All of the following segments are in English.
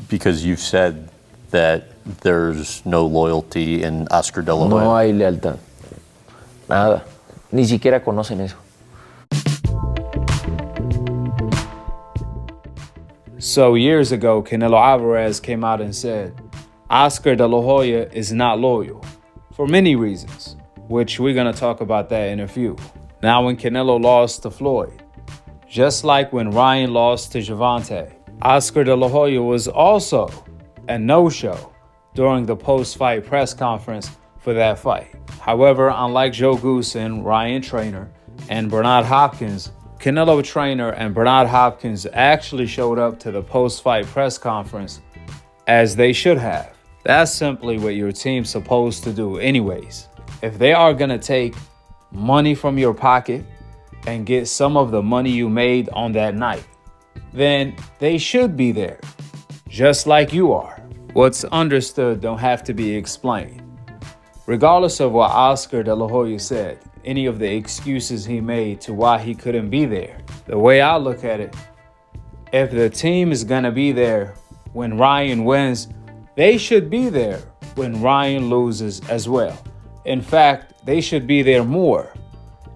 Because you've said that there's no loyalty in Oscar De La Hoya. No hay lealtad. Nada. Ni siquiera conocen eso. So years ago, Canelo Alvarez came out and said, Oscar De La Hoya is not loyal for many reasons, which we're going to talk about that in a few. Now, when Canelo lost to Floyd, just like when Ryan lost to Gervonta, Oscar De La Hoya was also a no-show during the post-fight press conference for that fight. However, unlike Joe Goosen, Ryan Trainer, and Bernard Hopkins, Canelo Trainer and Bernard Hopkins actually showed up to the post-fight press conference as they should have. That's simply what your team's supposed to do anyways. If they are going to take money from your pocket and get some of the money you made on that night, then they should be there, just like you are. What's understood don't have to be explained. Regardless of what Oscar De La Hoya said, any of the excuses he made to why he couldn't be there, the way I look at it, if the team is going to be there when Ryan wins, they should be there when Ryan loses as well. In fact, they should be there more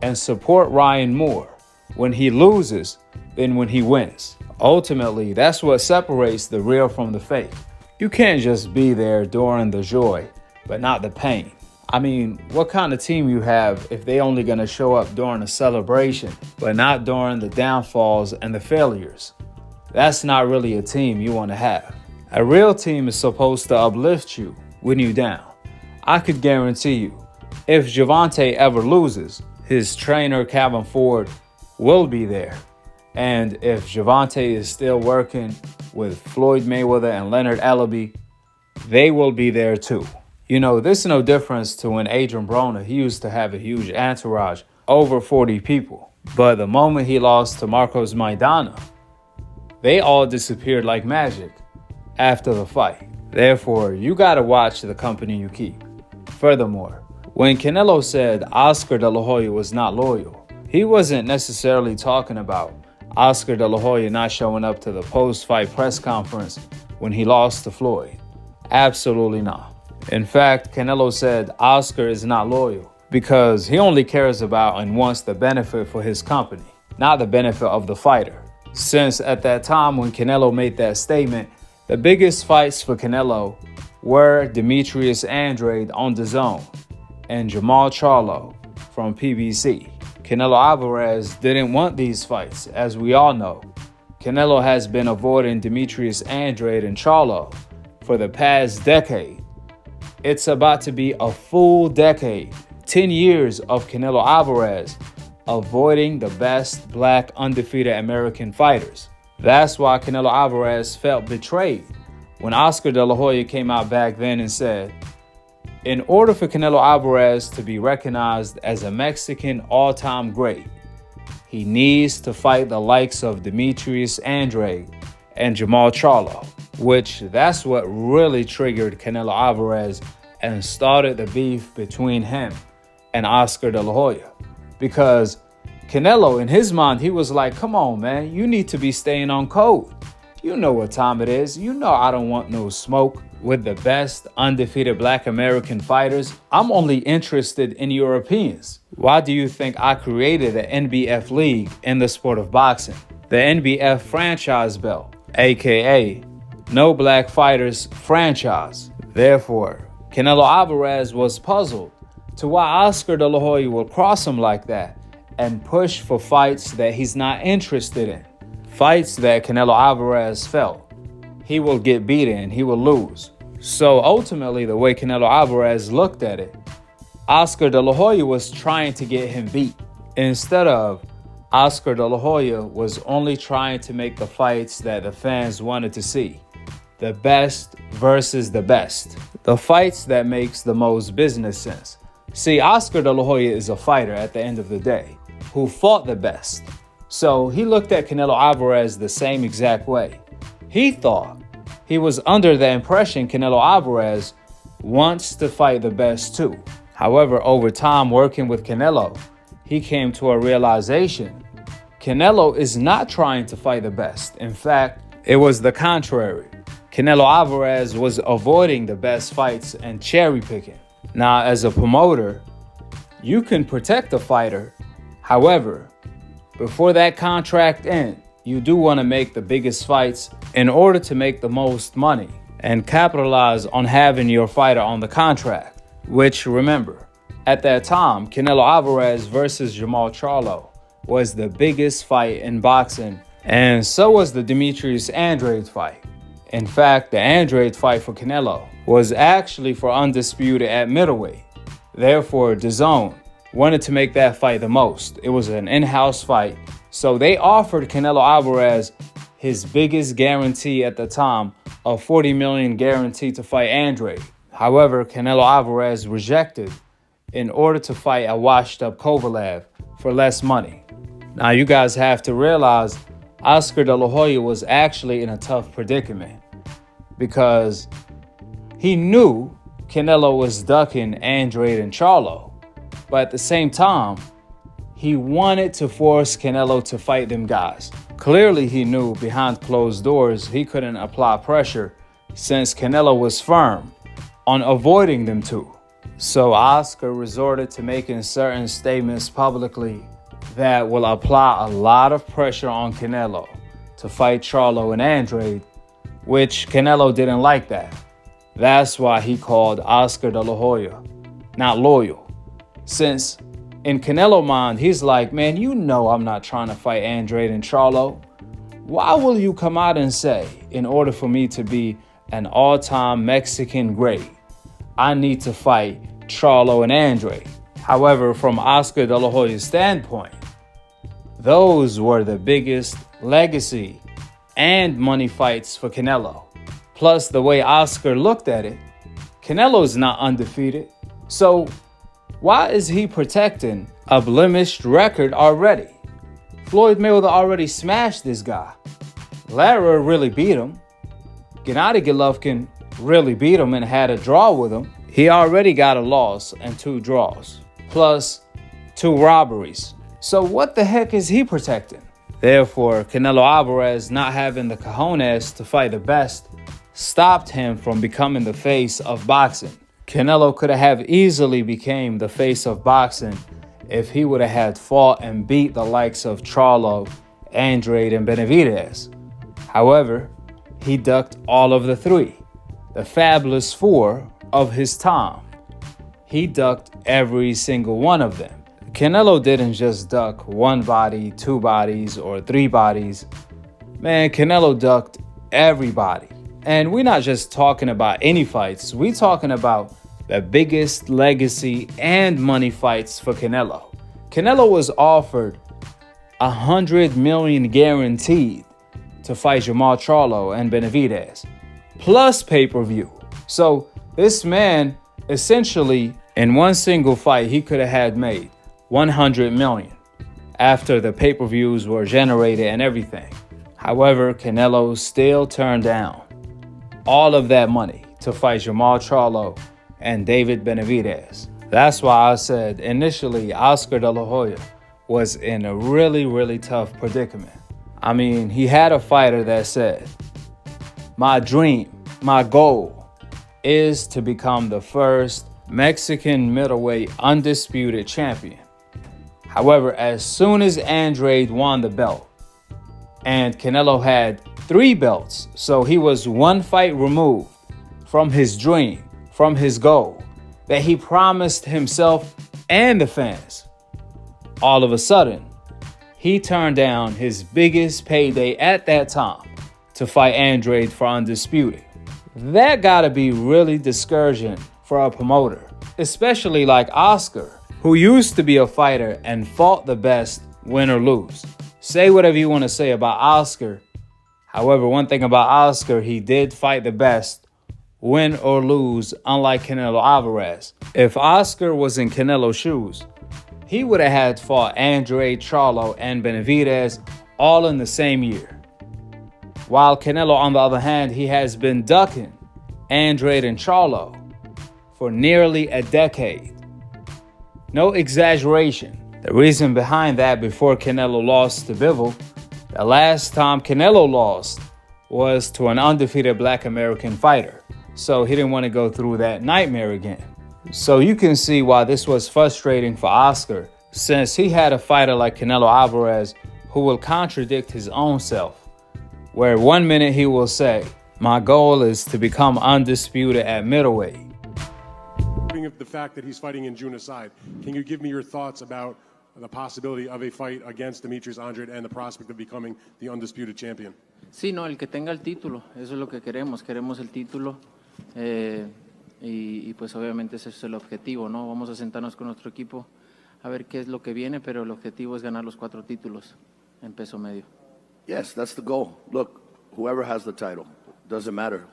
and support Ryan more when he loses than when he wins. Ultimately, that's what separates the real from the fake. You can't just be there during the joy, but not the pain. I mean, what kind of team you have if they only gonna show up during a celebration, but not during the downfalls and the failures? That's not really a team you want to have. A real team is supposed to uplift you when you're down. I could guarantee you, if Gervonta ever loses, his trainer Calvin Ford will be there. And if Gervonta is still working with Floyd Mayweather and Leonard Allaby, they will be there too. You know, there's no difference to when Adrian Broner, he used to have a huge entourage, over 40 people. But the moment he lost to Marcos Maidana, they all disappeared like magic after the fight. Therefore, you gotta watch the company you keep. Furthermore, when Canelo said Oscar De La Hoya was not loyal, he wasn't necessarily talking about Oscar De La Hoya not showing up to the post-fight press conference when he lost to Floyd. Absolutely not. In fact, Canelo said Oscar is not loyal because he only cares about and wants the benefit for his company, not the benefit of the fighter. Since at that time when Canelo made that statement, the biggest fights for Canelo were Demetrius Andrade on DAZN and Jamal Charlo from PBC. Canelo Alvarez didn't want these fights, as we all know. Canelo has been avoiding Demetrius Andrade and Charlo for the past decade. It's about to be a full decade, 10 years of Canelo Alvarez avoiding the best black undefeated American fighters. That's why Canelo Alvarez felt betrayed when Oscar De La Hoya came out back then and said, in order for Canelo Alvarez to be recognized as a Mexican all-time great, he needs to fight the likes of Demetrius Andrade and Jamal Charlo, which that's what really triggered Canelo Alvarez and started the beef between him and Oscar De La Hoya. Because Canelo, in his mind, he was like, come on, man, you need to be staying on code. You know what time it is. You know I don't want no smoke with the best undefeated black American fighters. I'm only interested in Europeans. Why do you think I created an NBF league in the sport of boxing? The NBF franchise belt, aka No Black Fighters Franchise. Therefore, Canelo Alvarez was puzzled to why Oscar De La Hoya will cross him like that and push for fights that he's not interested in. Fights that Canelo Alvarez felt he will get beaten, he will lose. So ultimately, the way Canelo Alvarez looked at it, Oscar De La Hoya was trying to get him beat. Instead of Oscar De La Hoya was only trying to make the fights that the fans wanted to see. The best versus the best. The fights that makes the most business sense. See, Oscar De La Hoya is a fighter at the end of the day who fought the best. So he looked at Canelo Alvarez the same exact way. He thought he was under the impression Canelo Alvarez wants to fight the best too. However, over time working with Canelo, he came to a realization Canelo is not trying to fight the best. In fact, it was the contrary. Canelo Alvarez was avoiding the best fights and cherry picking. Now, as a promoter, you can protect a fighter. However, before that contract ends, you do want to make the biggest fights in order to make the most money and capitalize on having your fighter on the contract. Which, remember, at that time, Canelo Alvarez versus Jamal Charlo was the biggest fight in boxing, and so was the Demetrius Andrade fight. In fact, the Andrade fight for Canelo was actually for undisputed at middleweight. Therefore, DAZN wanted to make that fight the most. It was an in-house fight, so they offered Canelo Alvarez his biggest guarantee at the time, a $40 million guarantee to fight Andrade. However, Canelo Alvarez rejected in order to fight a washed-up Kovalev for less money. Now, you guys have to realize Oscar De La Hoya was actually in a tough predicament because he knew Canelo was ducking Andrade and Charlo, but at the same time, he wanted to force Canelo to fight them guys. Clearly, he knew behind closed doors he couldn't apply pressure since Canelo was firm on avoiding them two. So Oscar resorted to making certain statements publicly that will apply a lot of pressure on Canelo to fight Charlo and Andrade, which Canelo didn't like that. That's why he called Oscar De La Hoya not loyal. Since in Canelo's mind, he's like, man, you know I'm not trying to fight Andrade and Charlo. Why will you come out and say, in order for me to be an all-time Mexican great, I need to fight Charlo and Andrade? However, from Oscar De La Hoya's standpoint, those were the biggest legacy and money fights for Canelo. Plus, the way Oscar looked at it, Canelo's not undefeated. So why is he protecting a blemished record already? Floyd Mayweather already smashed this guy. Lara really beat him. Gennady Golovkin really beat him and had a draw with him. He already got a loss and 2 draws, plus 2 robberies. So what the heck is he protecting? Therefore, Canelo Alvarez not having the cojones to fight the best stopped him from becoming the face of boxing. Canelo could have easily became the face of boxing if he would have had fought and beat the likes of Charlo, Andrade, and Benavidez. However, he ducked all of the 3, the fabulous 4 of his time. He ducked every single one of them. Canelo didn't just duck 1 body, 2 bodies, or 3 bodies. Man, Canelo ducked everybody. And we're not just talking about any fights. We're talking about the biggest legacy and money fights for Canelo. Canelo was offered $100 million guaranteed to fight Jamal Charlo and Benavidez, plus pay-per-view. So this man, essentially, in one single fight, he could have had made $100 million after the pay-per-views were generated and everything. However, Canelo still turned down all of that money to fight Jamal Charlo and David Benavidez. That's why I said initially Oscar De La Hoya was in a really, really tough predicament. I mean, he had a fighter that said, my dream, my goal is to become the first Mexican middleweight undisputed champion. However, as soon as Andrade won the belt, and Canelo had 3 belts, so he was 1 fight removed from his dream, from his goal that he promised himself and the fans. All of a sudden, he turned down his biggest payday at that time to fight Andrade for undisputed. That gotta be really discouraging for a promoter, especially like Oscar, who used to be a fighter and fought the best, win or lose. Say whatever you want to say about Oscar. However, one thing about Oscar, he did fight the best, win or lose, unlike Canelo Alvarez. If Oscar was in Canelo's shoes, he would have had fought Andrade, Charlo, and Benavidez all in the same year. While Canelo, on the other hand, he has been ducking Andrade and Charlo for nearly a decade. No exaggeration. The reason behind that, before Canelo lost to Bivol, the last time Canelo lost was to an undefeated Black American fighter. So he didn't want to go through that nightmare again. So you can see why this was frustrating for Oscar, since he had a fighter like Canelo Alvarez who will contradict his own self, where 1 minute he will say, "My goal is to become undisputed at middleweight." Of the fact that he's fighting in June aside, can you give me your thoughts about the possibility of a fight against Demetrius Andrade and the prospect of becoming the undisputed champion? Sí, no, el que tenga el título, eso es lo que queremos el título y pues obviamente ese es el objetivo, ¿no? Vamos a sentarnos con nuestro equipo a ver qué es lo que viene, pero el objetivo es ganar los 4 títulos en peso medio. Yes, that's the goal. Look, whoever has the title, doesn't matter.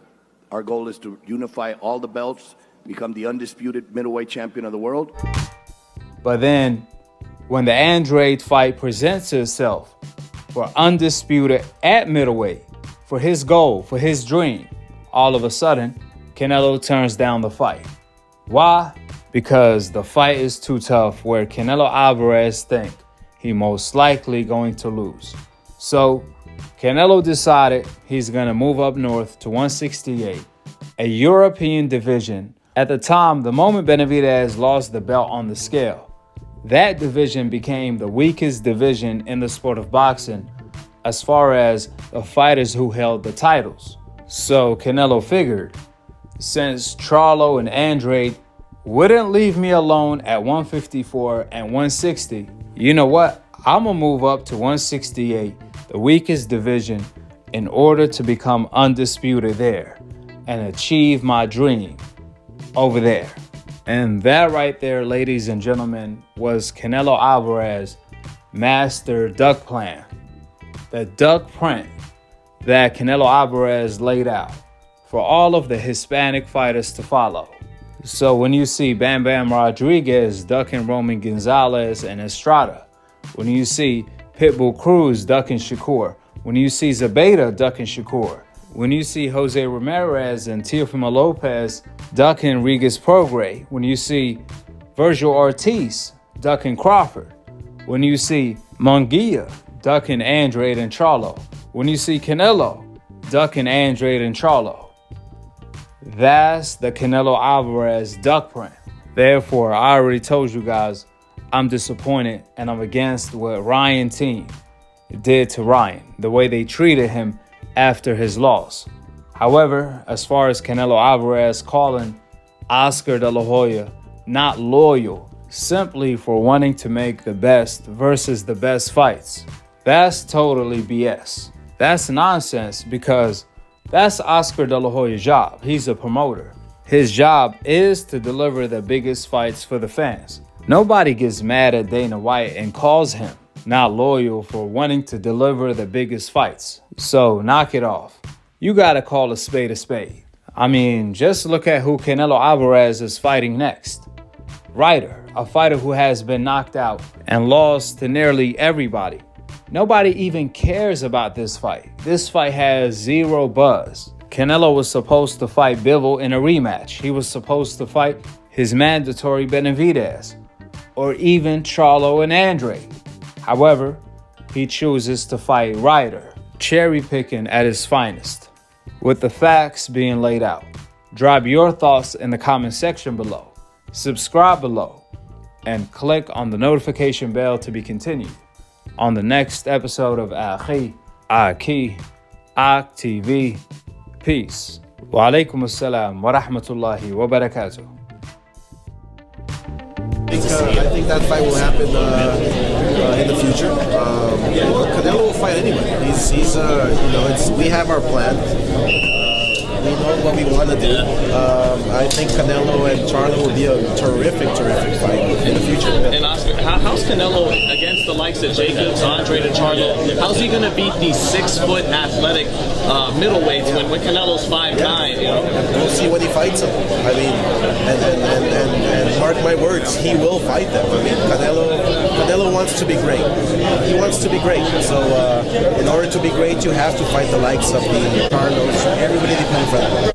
Our goal is to unify all the belts, become the undisputed middleweight champion of the world. But then, when the Andrade fight presents itself for undisputed at middleweight, for his goal, for his dream, all of a sudden, Canelo turns down the fight. Why? Because the fight is too tough, where Canelo Alvarez think he most likely going to lose. So Canelo decided he's going to move up north to 168, a European division. At the time, the moment Benavidez lost the belt on the scale, that division became the weakest division in the sport of boxing as far as the fighters who held the titles. So Canelo figured, since Charlo and Andrade wouldn't leave me alone at 154 and 160, you know what? I'm gonna move up to 168, the weakest division, in order to become undisputed there and achieve my dream over there. And that right there, ladies and gentlemen, was Canelo Alvarez master duck plan. The duck print that Canelo Alvarez laid out for all of the Hispanic fighters to follow. So when you see Bam Bam Rodriguez ducking Roman Gonzalez and Estrada, when you see Pitbull Cruz ducking Shakur, when you see Zabeta ducking Shakur, when you see Jose Ramirez and Teofimo Lopez ducking Regis Prograis, when you see Virgil Ortiz ducking Crawford, when you see Munguia ducking Andrade and Charlo, when you see Canelo ducking Andrade and Charlo, that's the Canelo Alvarez duck print. Therefore, I already told you guys, I'm disappointed and I'm against what Ryan team did to Ryan, the way they treated him after his loss. However, as far as Canelo Alvarez calling Oscar De La Hoya not loyal simply for wanting to make the best versus the best fights, that's totally BS. That's nonsense, because that's Oscar De La Hoya's job. He's a promoter. His job is to deliver the biggest fights for the fans. Nobody gets mad at Dana White and calls him not loyal for wanting to deliver the biggest fights. So knock it off. You gotta call a spade a spade. I mean, just look at who Canelo Alvarez is fighting next. Ryder, a fighter who has been knocked out and lost to nearly everybody. Nobody even cares about this fight. This fight has zero buzz. Canelo was supposed to fight Bivol in a rematch. He was supposed to fight his mandatory Benavidez, or even Charlo and Andrade. However, he chooses to fight Ryder, cherry picking at his finest, with the facts being laid out. Drop your thoughts in the comment section below. Subscribe below and click on the notification bell to be continued on the next episode of Akhi, Akhi TV. Peace. Wa alaikum assalam wa rahmatullahi wa barakatuh. I think that fight will happen in the future. Canelo will fight anyway. We have our plan. We know what we want to do. I think Canelo and Charlo will be a terrific fight in the future. And Oscar, how's Canelo against the likes of Jacobs, Andrade, and Charlo? How's he going to beat these 6-foot athletic middleweights when Canelo's 5'9"? You know, we'll see when he fights them. I mean, and mark my words, he will fight them. I mean, Canelo wants to be great. He wants to be great. So in order to be great, you have to fight the likes of the Carlos. Everybody depends on that.